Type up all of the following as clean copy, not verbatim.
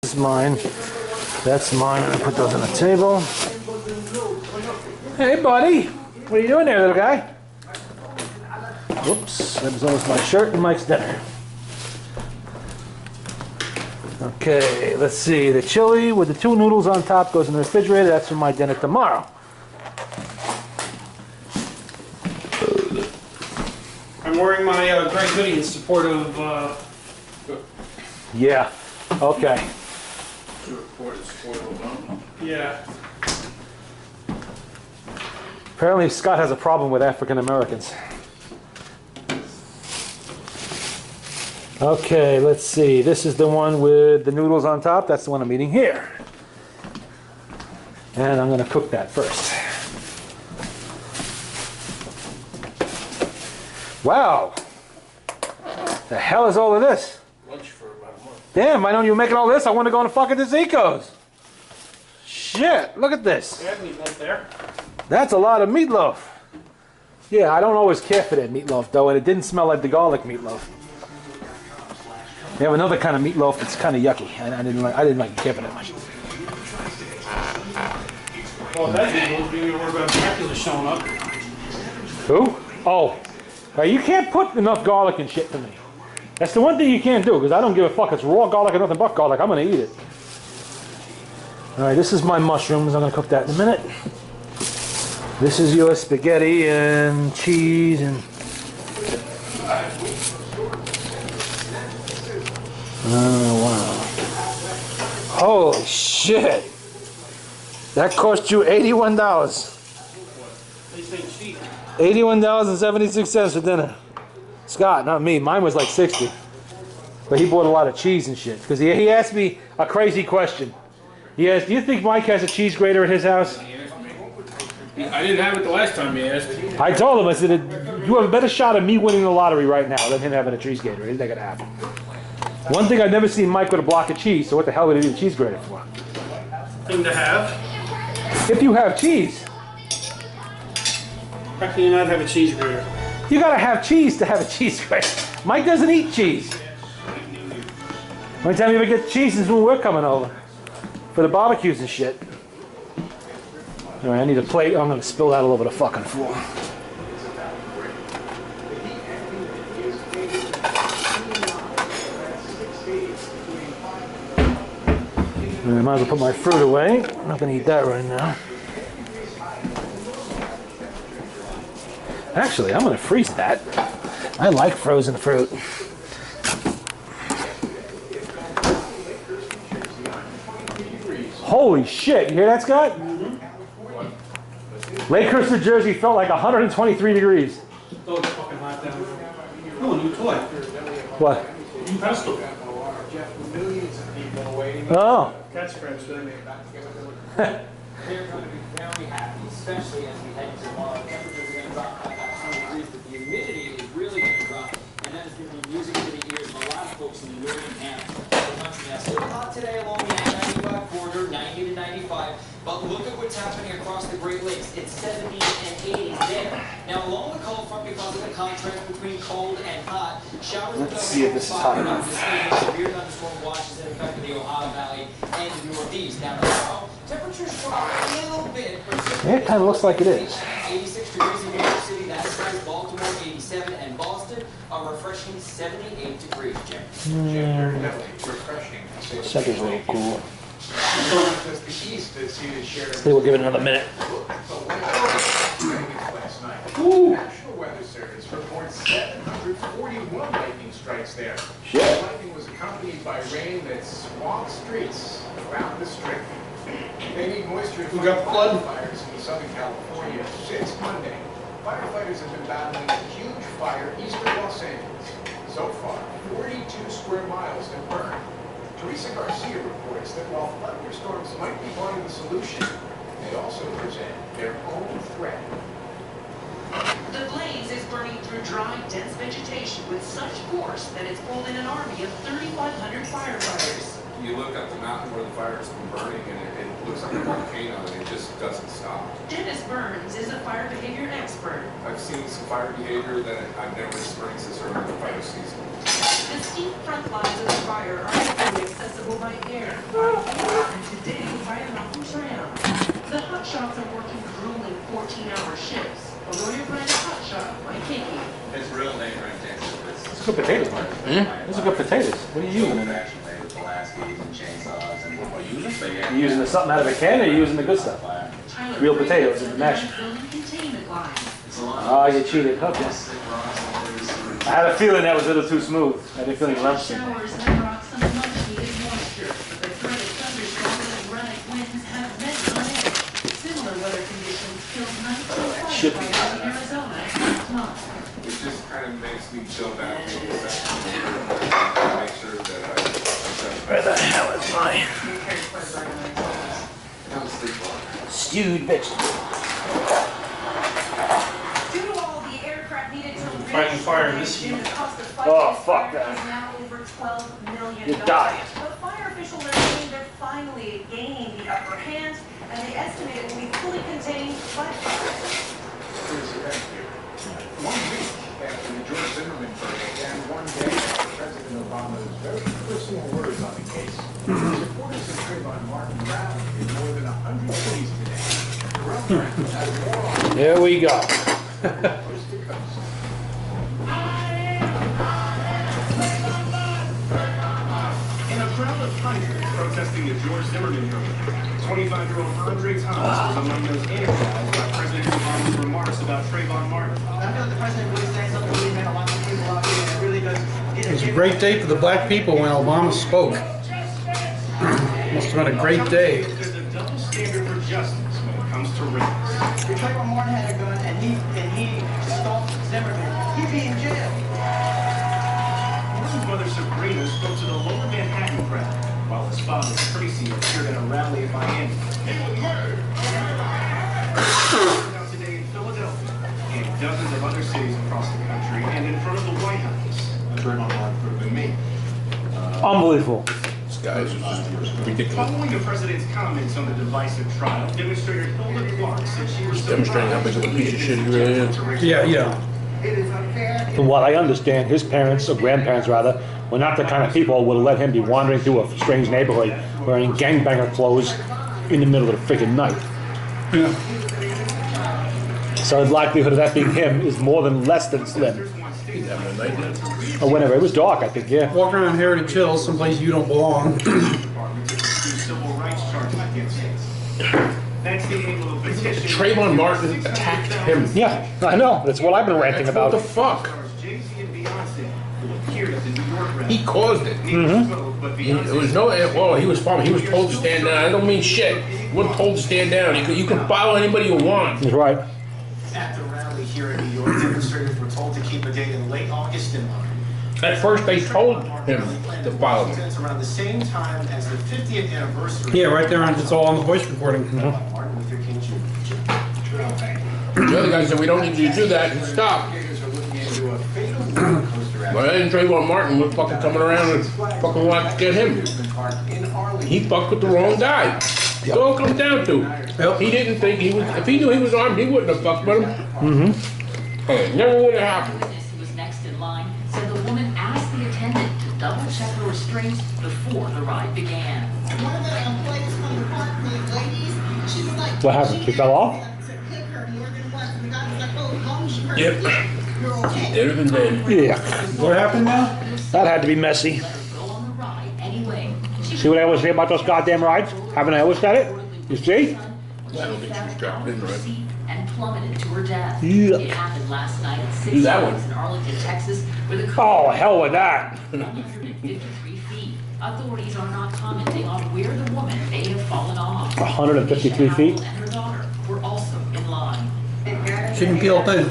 This is mine. That's mine. I'm gonna put those on the table. Hey, buddy. What are you doing there, little guy? Whoops. That was almost my shirt and Mike's dinner. Okay, let's see. The chili with the 2 noodles on top goes in the refrigerator. That's for my dinner tomorrow. I'm wearing my gray hoodie in support of... Yeah. Okay. Yeah. Apparently Scott has a problem with African Americans. Okay, let's see. This is the one with the noodles on top. That's the one I'm eating here. And I'm going to cook that first. Wow. The hell is all of this? Lunch for about a month. Damn, why don't you making all this? I want to go to fucking Zico's. Shit, look at this. They have meatloaf there. That's a lot of meatloaf. Yeah, I don't always care for that meatloaf though, and it didn't smell like the garlic meatloaf. They have another kind of meatloaf that's kind of yucky. I didn't like care for that much. Well, that meatloaf, you don't worry about Dracula showing up. Who? Oh. You can't put enough garlic and shit for me. That's the one thing you can't do, because I don't give a fuck. It's raw garlic or nothing but garlic. I'm going to eat it. Alright, this is my mushrooms. I'm going to cook that in a minute. This is your spaghetti and cheese and... Oh, wow. Holy shit. That cost you $81. They say cheap. $81.76 for dinner. Scott, not me. Mine was like 60. But he bought a lot of cheese and shit. Because he asked me a crazy question. He asked, do you think Mike has a cheese grater at his house? I didn't have it the last time you asked. I told him, I said, you have a better shot of me winning the lottery right now than him having a cheese grater. It ain't gonna happen. One thing I've never seen Mike with a block of cheese, so what the hell would he need a cheese grater for? Thing to have. If you have cheese. How can you not have a cheese grater? You gotta have cheese to have a cheese grater. Mike doesn't eat cheese. Only time you ever get cheese is when we're coming over. For the barbecues and shit. Alright, I need a plate. I'm gonna spill that all over the fucking floor. I might as well put my fruit away. I'm not gonna eat that right now. Actually, I'm gonna freeze that. I like frozen fruit. Holy shit, you hear that, Scott? Mm-hmm. Lakehurst, New Jersey felt like 123 degrees. Oh, it's fucking hot down there. Oh, a new toy. What? New pestle. Oh. Cat scratch thing. They're going to be very happy, especially as we head into tomorrow. Temperatures are going to drop by about 2 degrees, but the humidity is really going to drop, and that is going to be music to the ears of a lot of folks in the northern half of the country. Now, still hot today along the I-95 corridor, 90 to 95, but look at what's happening across the Great Lakes. It's 70s and 80s there. Now, along the cold front, because of the contrast between cold and hot, showers Let's see if this is hot enough. severe thunderstorm watches that affect the Ohio Valley and the Northeast. Now, tomorrow, temperatures drop a little bit. Yeah, it kind of looks like it is. 86 degrees in New York City, that's right. Baltimore, 87, and Boston, a refreshing 78 degrees, Jim. Second's a little cool. They will give it another minute. National Weather Service reports 741 lightning strikes there. Shit. The lightning was accompanied by rain that swamped streets around the strip. They need moisture to We got fight flood. fires in Southern California since Monday. Firefighters have been battling a huge fire east of Los Angeles. So far, 42 square miles have burned. Teresa Garcia reports that while thunderstorms might be part of the solution, they also present their own threat. The blaze is burning through dry, dense vegetation with such force that it's pulled in an army of 3,500 firefighters. You look up the mountain where the fire has been burning, and it looks like a volcano, and it just doesn't stop. Dennis Burns is a fire behavior expert. I've seen some fire behavior that I've never experienced this early in the fire season. The steep front lines of the fire are only accessible by air, and today by an open tram. The hot shops are working grueling 14-hour shifts, although your brand of hot shot might take you. His real name right there. It's good potatoes, man. Those are good potatoes. What are you using in there? Actually made with Pulaski's and chainsaws and what you using? So yeah. You using the something out of a can, or you using the good stuff? Tyler Real Brady potatoes is in the mash. building containment lines. Oh, you cheated. Okay. I had a feeling that was a little too smooth. I didn't feel any lumps in there. Showers have brought some much-needed moisture, but the threat of thunderstorms and erratic winds have meant delay. Similar weather conditions killed 19 Should be firefighters in Arizona last month. It just kind of makes me chill back to the second. Make sure that Where the hell is my don't sleep on. stewed vegetable? Due to all the aircraft needed to Fighting fire in this the cost of Oh, fighting fuck this fire that. is now over $12 million. You die. But fire officials are saying they're finally gaining the upper hand, and they estimate it will be fully contained by Friday. Here's the event here. 1 week after the George Zimmerman verdict and 1 day after President Obama's very personal words on the case, supporters of Trayvon Martin rallied in more than 100 cities today. There we go. Coast to coast. In a crowd of hundreds protesting the George Zimmerman verdict, 25-year-old Andre Thomas was among those energized by President Obama's remarks about Trayvon Martin. I know the president would say something really meant a lot to people out here. It really does. It was a great day for the black people when Obama spoke. Must have been a great day. There's a double standard for justice when it comes to race. If Trayvon Martin had a gun and he stalked Zimmerman, he'd be in jail. Martin's mother Sabrina spoke to the lower Manhattan crowd, while his father Tracy appeared at a rally in Miami. He was murdered. Out today in Philadelphia and dozens of other cities across the country, and in front of the White House. Trayvon Martin could have been me. Unbelievable. This guy's just ridiculous. Following the president's comments on the divisive trial, demonstrator Hilda Clark said she was Demonstrating how big of a piece of shit he really is. Yeah. It is unfair. From what I understand, his parents, or grandparents rather, were not the kind of people who would let him be wandering through a strange neighborhood wearing gangbanger clothes in the middle of the freaking night. Yeah. So the likelihood of that being him is more than less than slim. He's having a nightmare. Or whenever. It was dark, I think, yeah. Walk around Heritage Hills, someplace you don't belong. civil rights charges against him. That's the aim of a petition. Trayvon Martin attacked him. Yeah, I know. That's what I've been ranting What about. the fuck? Jay-Z and Beyonce, who appeared at the New York rally. He caused it. But It was no, well, he was told to stand down. I don't mean shit. He wasn't told to stand down. You can follow anybody you want. He's right. At the rally here in New York, demonstrators were told to keep a date in late August in mind. At first, they told him to follow him. It's around the same time as the 50th anniversary. Yeah, right there. It's all on the voice recording. Martin Luther King Jr. The other guy said, we don't need you to do that. And stop. But then Trayvon Martin was fucking coming around and fucking wanted to get him. He fucked with the wrong guy. That's all it comes down to. Yep. He didn't think he was, if he knew he was armed, he wouldn't have fucked with him. It never would have happened. Witness who was next in line said the woman asked the attendant to double check her restraints before the ride began. One of the employees from the park, the ladies, she was like, What happened? She fell off? To pick her more than once. And the guy was like, oh, as long as you hurt Yep. you're okay. Dead than dead. Yeah. What happened now? That had to be messy. Let her go on the ride anyway. See what I always say about those goddamn rides? Haven't I always said it? You see? I don't think she was strapped in right. And plummeted to her death. Yeah. It happened last night at Do 6 that one. in Arlington, Texas, where the Oh, car hell with that. 153 feet. Authorities are not commenting on where the woman may have fallen off. 153 feet? And her daughter were also in line. She didn't feel a thing.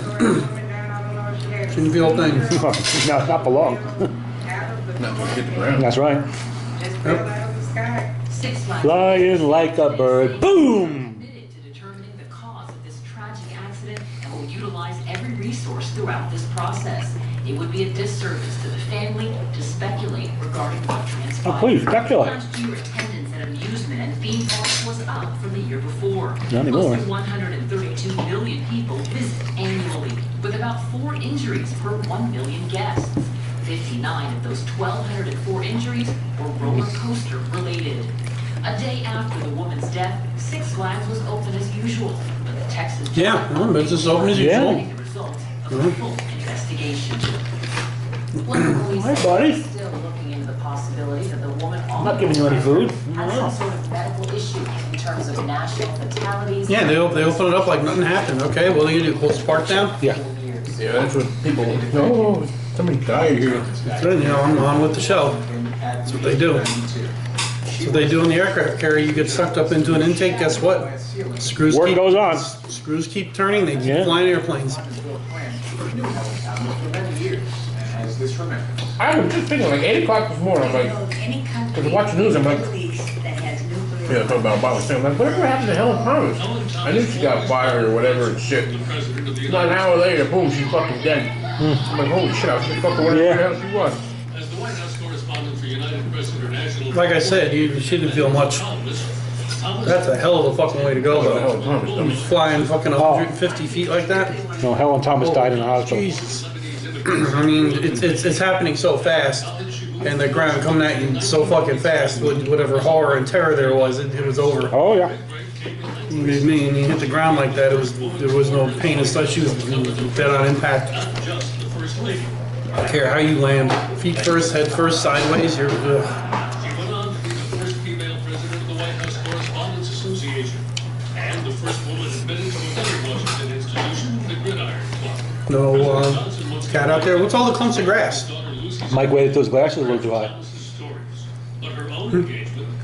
She didn't feel a thing. No, it's not below. Not to hit the ground. That's right. Yep. Six Flags Flying like a bird. Boom! committed to determining the cause of this tragic accident and will utilize every resource throughout this process. It would be a disservice to the family to speculate regarding what transpired. Oh, please, speculate. Last year, attendance at amusement and theme parks was up from the year before. Not anymore. Close to 132 million people visit annually, with about 4 injuries per 1 million guests. 59 of those 1,204 injuries were roller coaster related. A day after the woman's death, Six Flags was open as usual, but the Texas Yeah, well, it's as open as usual. the results of a full investigation. Well, the police Hi, buddy. are still looking into the possibility that the woman I'm not giving you any food. had some sort of medical issue in terms of national fatalities. Yeah, they open it up like nothing happened. Okay, what are they gonna do? Close the park down? Yeah. Yeah, that's what people. No, somebody died here. Good, you know, I'm on with the show. That's what they do. That's what they do in the aircraft carrier. You get sucked up into an intake. Guess what? Screws Work keep, goes on. Screws keep turning. They keep Yeah. flying airplanes. I was just thinking, like 8 o'clock this morning, I'm like, because I watch the news, I'm like, yeah, talking about Obama saying, like, whatever happened to Helen Thomas? I knew she got fired or whatever and shit. Not an hour later, boom, she's fucking dead. I'm like, holy shit, I was just fucking wondering where the hell she was. As the White House correspondent for United Press International. Like I said, she didn't feel much. That's a hell of a fucking way to go, though. Flying fucking 150 feet like that. No, Helen Thomas died in the hospital. Jesus. I mean, it's happening so fast, and the ground coming at you so fucking fast. With whatever horror and terror there was, it was over. Oh yeah. I mean, you hit the ground like that, there was no pain and such. She was dead on impact. I don't care how you land, feet first, head first, sideways. You're. She went on to be the first female president of the White House Correspondents Association, and the first woman admitted to another Washington institution, the Gridiron Club. No cat out there. What's all the clumps of grass? Mike waited till his glasses were a little too high.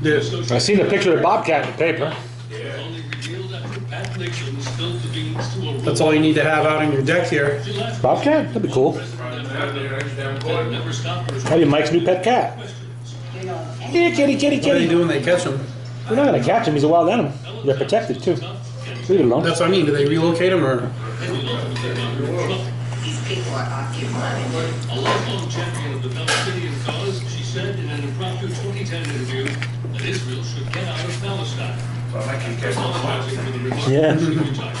Yeah. I seen a picture of Bobcat in the paper. That's all you need to have out on your deck here. Bobcat? That'd be cool. Maybe Mike's new pet cat. Yeah, kitty, kitty, What do they kitty. do when they catch him? We're not gonna catch him. He's a wild animal. They're protected too. Leave it alone. That's what I mean. Do they relocate him or? These people are occupied. A lifelong champion of the Palestinian cause, she said in an impromptu 2010 interview that Israel should get out of Palestine. Apologizing for the remark Yeah. she retired.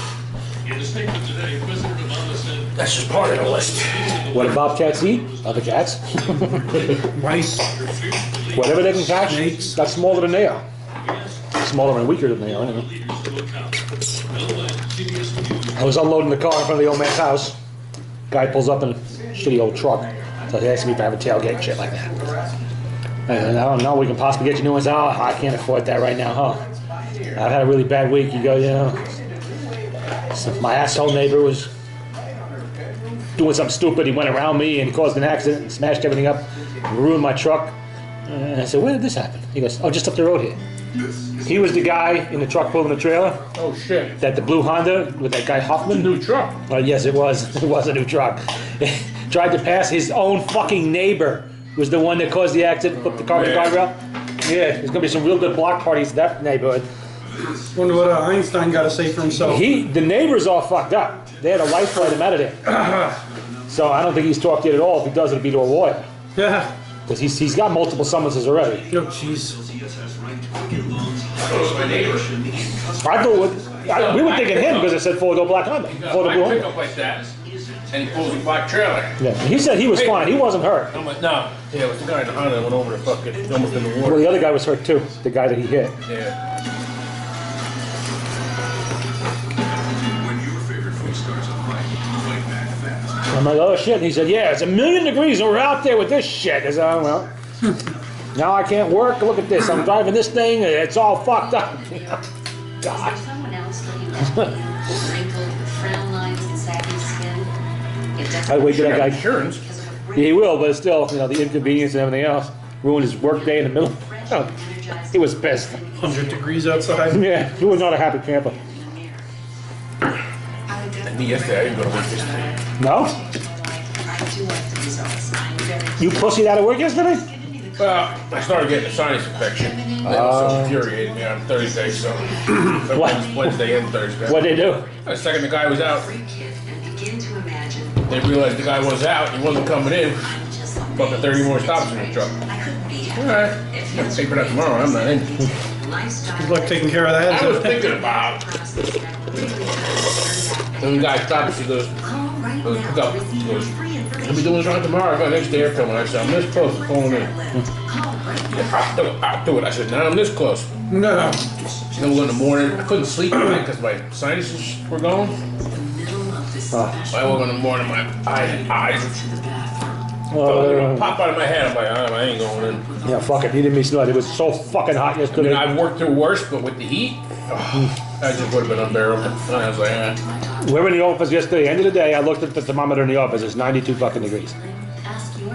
In a statement today, President Obama said, That's just part of the list. What do bobcats eat? Other cats. Mice. Whatever they can catch, Snakes. that's smaller than they are. Smaller and weaker than they are, anyway. leaders to account. Otherwise, CBS News I was unloading the car in front of the old man's house. Guy pulls up in a shitty old truck. So he asks me if I have a tailgate and shit like that. And I don't know, we can possibly get you new ones. Oh, I can't afford that right now, huh? I've had a really bad week. You go, you know. So my asshole neighbor was doing something stupid. He went around me and he caused an accident and smashed everything up and ruined my truck. And I said, where did this happen? He goes, oh, just up the road here. He was the guy in the truck pulling the trailer. Oh shit. That the blue Honda with that guy Hoffman. New truck. Yes, it was. It was a new truck. Tried to pass his own fucking neighbor. Was the one that caused the accident, flipped the car with the guardrail. Yeah, there's gonna be some real good block parties in that neighborhood. Wonder what Einstein got to say for himself. The neighbors all fucked up. They had a wife let him out of there. So I don't think he's talked yet at all. If he does, it'll be to a lawyer. Yeah. Because he's got multiple summonses already. Oh, jeez. I thought we were thinking him because it said four-door black Honda. Four-door blue I pick Honda. up like that, and he pulls a black trailer. Yeah, he said he was fine. He wasn't hurt. I'm like, no. Yeah, it was the guy in the Honda that went over the fucking, almost in the Well, water. the other guy was hurt too. The guy that he hit. Yeah. When your favorite food starts a fight, fight back fast. I'm like, oh shit. And he said, yeah, it's 1,000,000 degrees and we're out there with this shit. I said, oh, well, now I can't work. Look at this. I'm driving this thing. It's all fucked up. God. Is there someone else looking like you? Wrinkled with frown lines and saggy skin? It By the way, did that guy? Insurance. because of a Yeah, he will, but still, you know, the inconvenience and everything else ruined his work day in the middle. Oh, he was pissed. 100 degrees outside. Yeah, he was not a happy camper. Me yesterday, I didn't go to work yesterday. No? I do like the results. I'm very You pussied out of work yesterday? Well, I started getting a sinus infection. That also infuriated me on Thursday, so Wednesday and Thursday. What'd they do? The second the guy was out, free kid and begin to imagine they realized the guy was out, he wasn't coming in. I'm just Fucking 30 more stops in the truck. I couldn't be Alright, if I'm taping that tomorrow, I'm not in. lifestyle. Good luck taking care of that. I was thinking about then the guy stops, he goes, Call right goes, now pick up, to receive he goes, free I'll be doing this right tomorrow. I got next day coming. I said, I'm this close to calling in. I'll do it. I said, now I'm this close. No. Then in the morning, I couldn't sleep at night because my sinuses were going. I woke in the morning, my eyes pop out of my head. I'm like, I ain't going in. Yeah, fuck it. You didn't miss nothing. It was so fucking hot I yesterday. mean, I've worked through worse, but with the heat, that just would have been unbearable. I was like, We were in the office yesterday. End of the day, I looked at the thermometer in the office. It's 92 fucking degrees.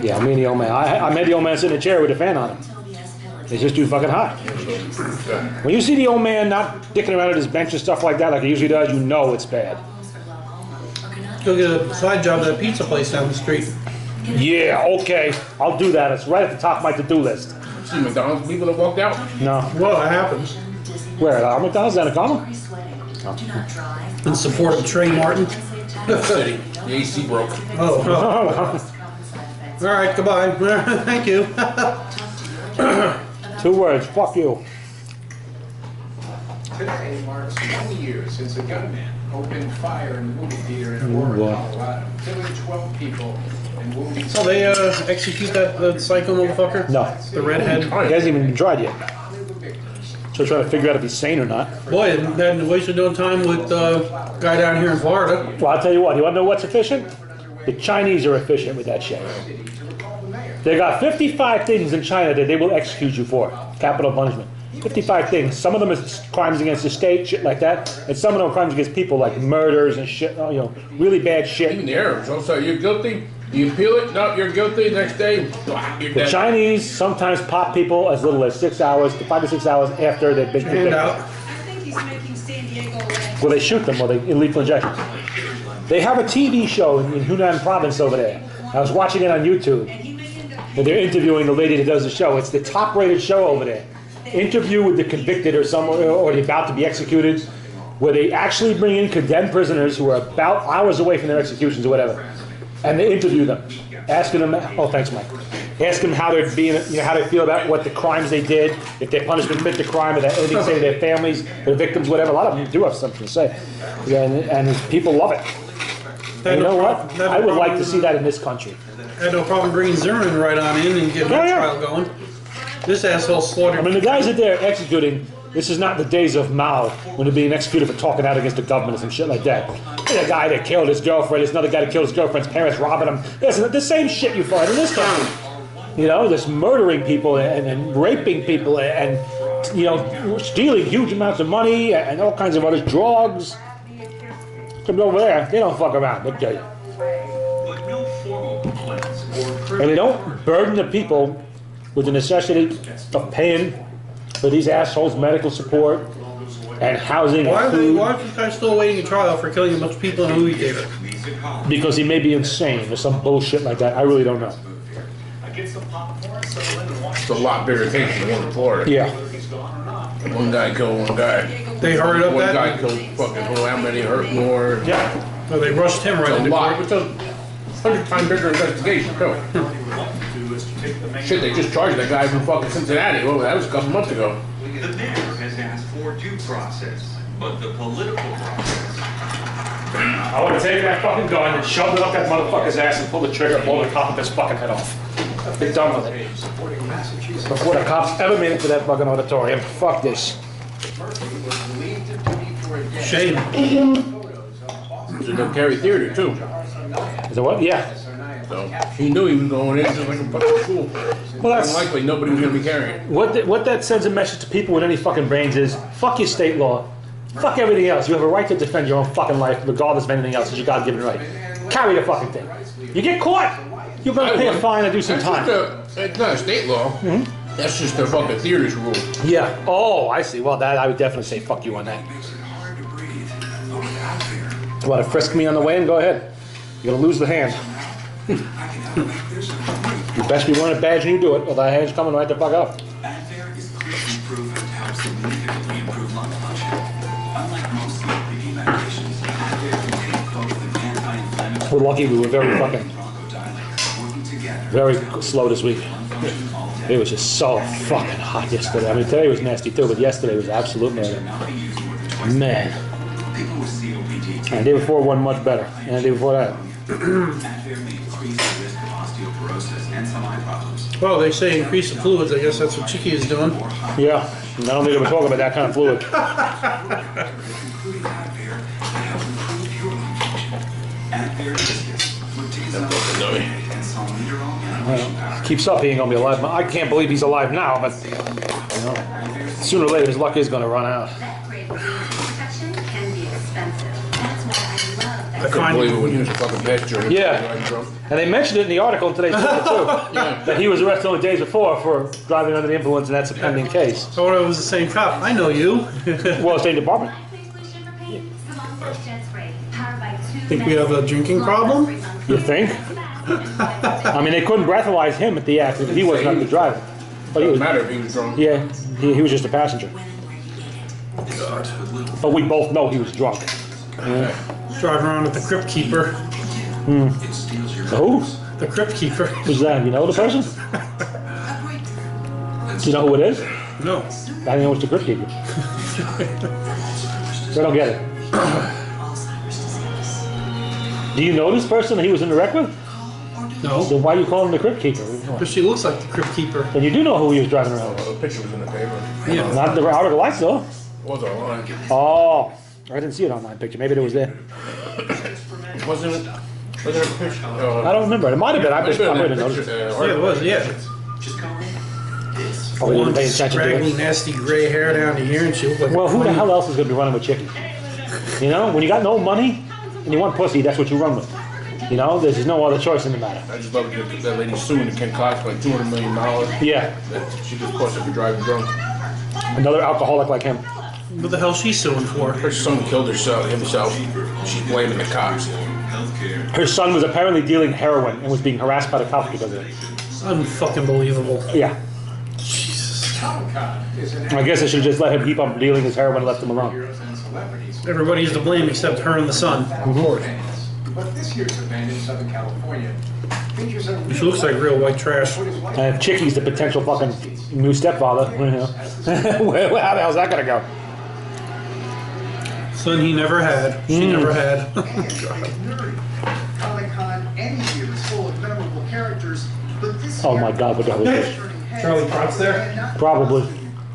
Yeah, me and the old man. I made the old man sit in a chair with a fan on him. It's just too fucking hot. When you see the old man not dicking around at his bench and stuff like that, like he usually does, you know it's bad. Go get a side job at a pizza place down the street. Yeah, okay. I'll do that. It's right at the top of my to-do list. see McDonald's people that walked out? No. Well, that happens. Where? At McDonald's down in Carmel? In support of Trey Martin. City. The AC broke. Oh. All right, goodbye. Thank you. 2 words. Fuck you. Today marks 20 years since a gunman opened fire in the movie theater in Aurora, Colorado, killing 12 people and wounding... So they execute that psycho motherfucker? No. The redhead? He hasn't even been tried yet. So trying to figure out if he's sane or not. Boy, and wasted no time with guy down here in Florida. Well, I'll tell you what. You want to know what's efficient? The Chinese are efficient with that shit. They got 55 things in China that they will execute you for. Capital punishment. 55 things. Some of them is crimes against the state, shit like that. And some of them are crimes against people, like murders and shit, you know, really bad shit. Even the Arabs. Also, you're guilty. You appeal it. No, you're guilty. Next day, you're The dead. Chinese sometimes pop people as little as 6 hours to 5 to 6 hours after they've been Hand convicted. out. I think he's making San Diego land. Well, they shoot them or they lethal injections. They have a TV show in Hunan province over there. I was watching it on YouTube. And they're interviewing the lady that does the show. It's the top-rated show over there. Interview with the convicted or the about to be executed, where they actually bring in condemned prisoners who are about hours away from their executions or whatever, and they interview them, asking them. Oh, thanks, Mike. Ask them how they're being, you know, how they feel about what the crimes they did, if their punishment fit the crime, or that anything to say to their families, their victims, whatever. A lot of them do have something to say, yeah, and people love it. And you know what? I would like to see that in this country. I had no problem bringing Zimmerman right on in and getting that trial going. This asshole slaughtered. I mean, the guys that they're executing, this is not the days of Mao when they're being executed for talking out against the government and some shit like that. There's a guy that killed his girlfriend, there's another guy that killed his girlfriend's parents, robbing them. This is the same shit you find in this country. You know, just murdering people and raping people and, you know, stealing huge amounts of money and all kinds of other drugs. Come over there, they don't fuck around, they'll kill you. And they don't burden the people with the necessity of paying for these assholes medical support and housing Why and are food. these guys still awaiting a trial for killing a bunch of people in a movie theater? Because he may be insane or some bullshit like that. I really don't know. It's a lot bigger case than the one in Florida. Yeah. One guy killed one guy. They hurried up One that? guy killed fucking how many, hurt more. Yeah. Well, they rushed him right It's a into lot. court. It's a 100 times bigger investigation, too. Shit, they just charged that guy from fucking Cincinnati. Well, that was a couple months ago. The mayor has asked for due process, but the political process. I would have taken that fucking gun and shoved it up that motherfucker's ass and pulled the trigger and blown the top of his fucking head off. Be done with it. Before the cops ever made it to that fucking auditorium. Fuck this. Shame. It's a Cary Theater, too. Is it what? Yeah. So he knew he was going in just like a fucking school. Well, that's unlikely nobody was going to be carrying it. what that sends a message to people with any fucking brains is fuck your state law. Fuck everything else. You have a right to defend your own fucking life regardless of anything else. It's your God-given right. Carry the fucking thing. You get caught, you're going to pay a fine and do some time. It's not a state law. That's just the fucking theater's rule. Yeah. Oh, I see. Well, that I would definitely say fuck you on that. You want to frisk me on the way in? Go ahead. You're going to lose the hand. You best be wearing a badge and you do it, or the hand's coming right the fuck up. Advair is clinically proven to help significantly improve lung function. Unlike most COPD medications, Advair contains both an anti-inflammatory We're lucky we were very fucking, working together. very slow this week. It was just so fucking hot yesterday. I mean, today was nasty too, but yesterday was absolute murder. Man. People with COPD And the day before, one much better. And the day before that. Advair may increase the risk of osteoporosis and some eye problems. Well, they say increase the fluids. I guess that's what Chicky is doing. Yeah, and I don't think they were talking about that kind of fluid. Including Advair, that help improve your lung function. Advair Discus, fluticasone, and salmeterol animation powder. Keeps up, he ain't gonna be alive. I can't believe he's alive now, but you know, sooner or later his luck is gonna run out. That grade protection can be expensive. That's why I love I that. couldn't believe it when he was a fucking passenger. Yeah. And they mentioned it in the article in today's paper too, that he was arrested only days before for driving under the influence, and that's a pending case. I thought it was the same cop. I know you. Well, State Department. Think we have a drinking problem? You think? I mean, they couldn't breathalyze him at the accident. He wasn't up the driver. But he Doesn't was, matter if he was drunk. yeah, he was just a passenger. But we both know he was drunk. Driving around with the Crypt Keeper. Who? The Crypt Keeper. Who's that? You know the person? Do you know who it is? No. I know it's the Crypt Keeper. I don't get it. Do you know this person that he was in the wreck with? No. So why are you calling him the Crypt Keeper? Because she looks like the Crypt Keeper. Then you do know who he was driving around with. The picture was in the paper. Yeah. Not the out of the lights though. It was online. Oh, I didn't see it online picture. Maybe it was there. Wasn't it? Was it a picture? I don't remember. It might have been. I just probably didn't notice. Yeah, it was, yeah. Probably didn't pay attention to Scraggly, it. nasty gray hair down to here, and she looked like Well, a who the queen. hell else is going to be running with Chicky? You know, when you got no money and you want pussy, that's what you run with. You know, there's no other choice in the matter. I just love that lady suing Ken Cox for like $200 million. Yeah, That she just cost her for driving drunk. another alcoholic like him. What the hell is she suing for? Her son killed himself. She's blaming the cops. Her son was apparently dealing heroin and was being harassed by the cops because of it. Unfucking believable. Yeah. Jesus. I guess I should just let him keep on dealing his heroin and left him alone. Everybody's to blame except her and the son. But this year's event in Southern California features a She looks like real white trash. And if Chicky's the potential fucking new stepfather, you know, how the hell's that gonna go? Son he never had. She never had. Comic-Con any year is full of memorable characters, but this Oh year, my God, what the hell is this? Charlie Potts there? Probably.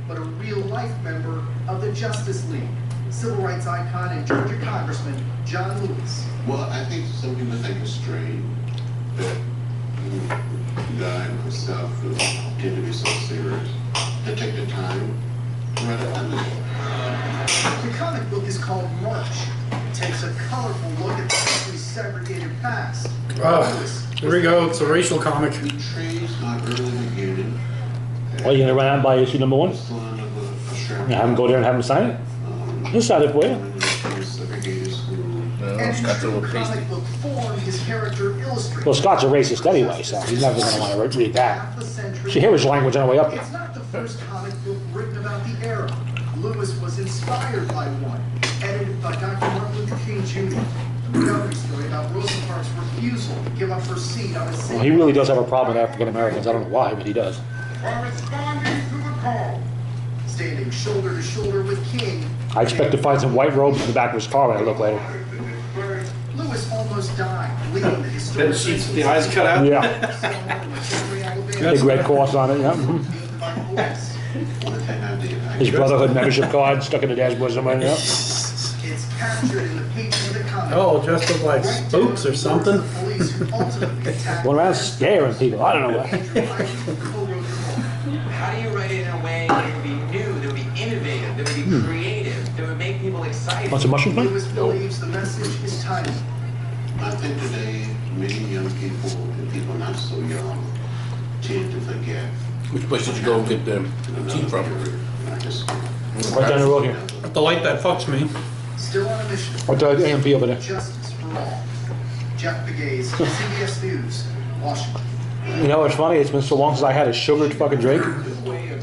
But a real-life member of the Justice League, civil rights icon and Georgia Congressman John Lewis. Well, I think some people think it's strange that guy and myself who tend to be so serious to take the time to write a comic. The comic book is called March. It takes a colorful look at the country's segregated past. Oh, here we go. It's a racial comic. Betrays my early beginning. Well, you gonna run out and buy issue number 1? Son of a sheriff. You have him go there and have him sign it? He'll sign it for you. Segregated school. And in true comic book form, his character illustrates Well, Scott's a racist anyway, so he's never gonna want to read that. half a century. She hear his language on the way up there. It's not the first comic book written about the era. Lewis was inspired by one, edited by Dr. Martin Luther King Jr. The Montgomery story about Rosa Parks' refusal to give up her seat on a Well, Senate. he really does have a problem with African Americans. I don't know why, but he does. While responding to the call, standing shoulder to shoulder with King. I expect to find some white robes in the back of his car when I look later. Lewis almost died, leading the historic. Then sheets with the eyes cut out. Yeah. Big red cross on it, yeah. Mhm. His Brotherhood membership card stuck in the dashboard somewhere, yeah. It's captured in the pages of the comic. Oh, dressed up like spooks or something. Police who ultimately attacked. Going around scaring people. I don't know why. How How do you write it in a way that would be new, that would be innovative, that would be creative, that would make people excited? Want some mushroom plate? Lewis believes the message is timely. I think today many young people and people not so young tend to forget. Which place did you go and get the tea from? Right down the road here. The light that fucks me. Still on a mission. Right to the AMP over there. Justice for all. Jeff Begaze, CBS News, Washington. You know what's funny? It's been so long since I had a sugared fucking drink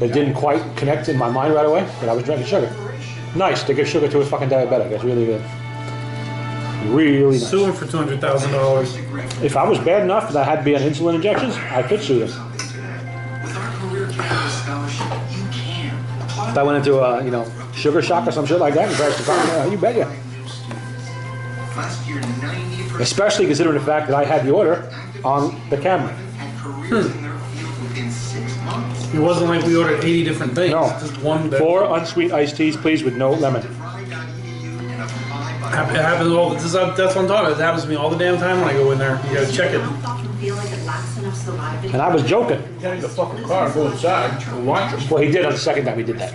that didn't quite connect in my mind right away, but I was drinking sugar. Nice to give sugar to a fucking diabetic. That's really good. Really nice. Sue him for $200,000. If I was bad enough that I had to be on insulin injections, I could sue them. With our career cannabis scholarship, you can. If I went into a, sugar shock or some shit like that and crashed the car, you bet you. Last year, 90%. Especially considering the fact that I had the order on the camera. It wasn't like we ordered 80 different things. No. Just one. 4 unsweet iced teas, please, with no lemon. It happens all. That's what I'm talking about. It happens to me all the damn time when I go in there. You gotta check it. And I was joking. You gotta get the fucking car, go inside, and watch it. Well, he did on the second time he did that.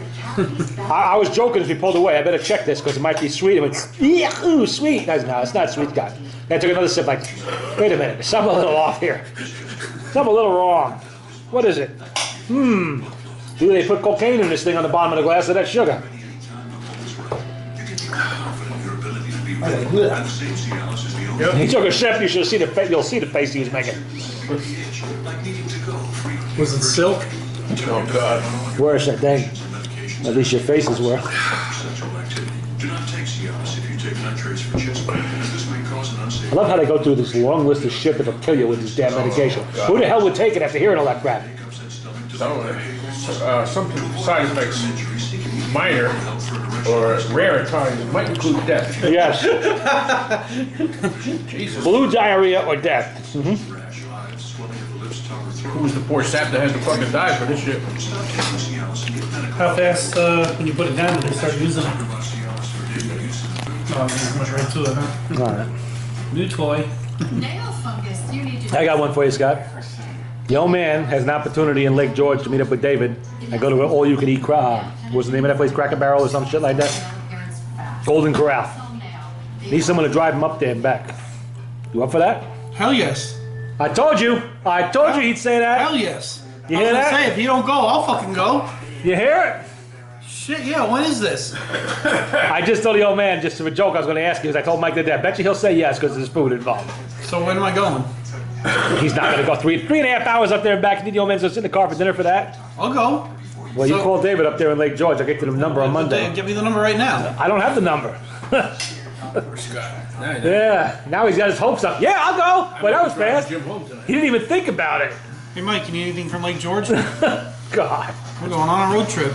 I was joking as we pulled away. I better check this because it might be sweet. It went, yeah, ooh, sweet. No, it's not sweet, guy. I took another sip like, wait a minute, there's something a little off here. Something a little wrong. What is it? Do they put cocaine in this thing on the bottom of the glass of that sugar? He took a sip. You should see the face. You'll see the face he was making. Was it silk? Oh God. Worse, I think. At least your faces were. Do not take Cialis if you take nitrates for chest pain, as this may cause an unsafe. I love how they go through this long list of shit that'll kill you with this damn medication. Who the hell would take it after hearing all that crap? Some side effects, minor or rare at times, might include death. Yes. Jesus. Blue diarrhea or death. Who's the poor sap that had to fucking die for this shit? How fast when you put it down do they start using it? Oh, there's much right to it, huh? All right. New toy. Nail fungus. You need to. I got one for you, Scott. The old man has an opportunity in Lake George to meet up with David and go to an all-you-can-eat what's the name of that place? Cracker Barrel or some shit like that? Golden Corral. Need someone to drive him up there and back. You up for that? Hell yes. I told you he'd say that. Hell yes. You I hear was gonna that? say, if you don't go, I'll fucking go. You hear it? Shit, yeah, when is this? I just told the old man, just for a joke, I was going to ask you, because I told Mike that. Bet you he'll say yes, because there's food involved. So when am I going? He's not going to go 3.5 hours up there and back. The old man's going to sit in the car for dinner for that. I'll go. Well, you call David up there in Lake George. I'll get to the number on Monday. Give me the number right now. I don't have the number. Yeah, now he's got his hopes up. Yeah, I'll go. But that was fast. He didn't even think about it. Hey, Mike, you need anything from Lake George? God. We're going on a road trip.